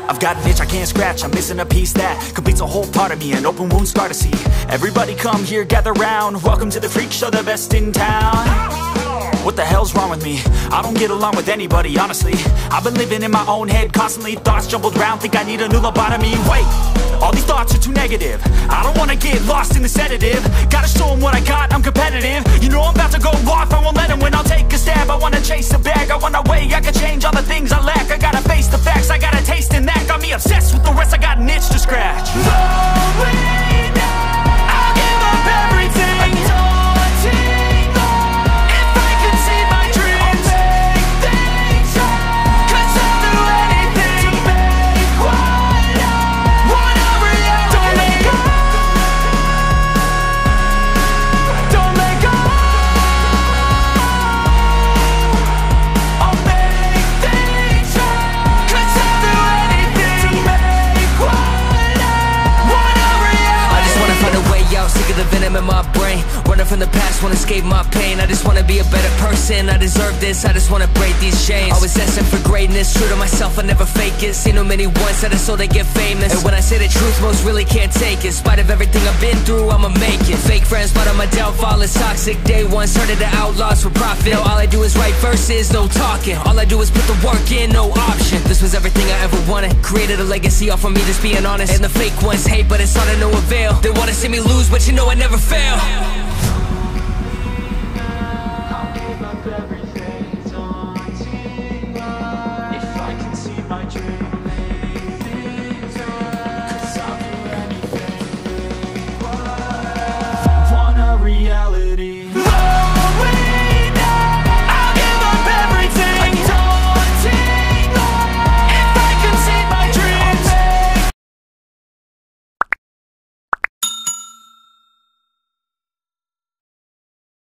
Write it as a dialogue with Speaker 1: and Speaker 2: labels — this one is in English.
Speaker 1: I've got an itch I can't scratch, I'm missing a piece that completes a whole part of me, an open wound scar to see. Everybody come here, gather round, welcome to the freak show, the best in town. What the hell's wrong with me? I don't get along with anybody, honestly. I've been living in my own head constantly, thoughts jumbled round, think I need a new lobotomy. Wait, all these thoughts are too negative, I don't wanna get lost in the sedative. Gotta show them what I got, I'm competitive. You know I'm about to go off, I won't let them win, I'll take a stab. I wanna chase a bag, I wanna weigh, I can change all the things I lack. I gotta face the facts, I got a taste in that. Got me obsessed with the rest, I got an itch to scratch. Slowing down, I'll give up everything. Daunting thought, if I could see my dreams, I'll make things right. 'Cause I'll do anything to make what I want a reality. Don't let go, don't let go. I'll make things right. 'Cause I'll do anything to make what I want a reality.
Speaker 2: I just wanna find a way out, sick of the venom in my brain. Running from the past, wanna escape my pain. I just wanna be a better person, I deserve this. I just wanna break these chains. Always asking for greatness, true to myself, I never fake it. Seen too many ones that are so they get famous. And when I say the truth, most really can't take it. In spite of everything I've been through, I'ma make it. Fake friends, but on my downfall is toxic. Day one, started the outlaws for profit. Now all I do is write verses, no talking. All I do is put the work in, no option. This was everything I ever wanted. Created a legacy off of me, just being honest. And the fake ones hate, but it's all to no avail. They wanna see me lose, but you know I never fail.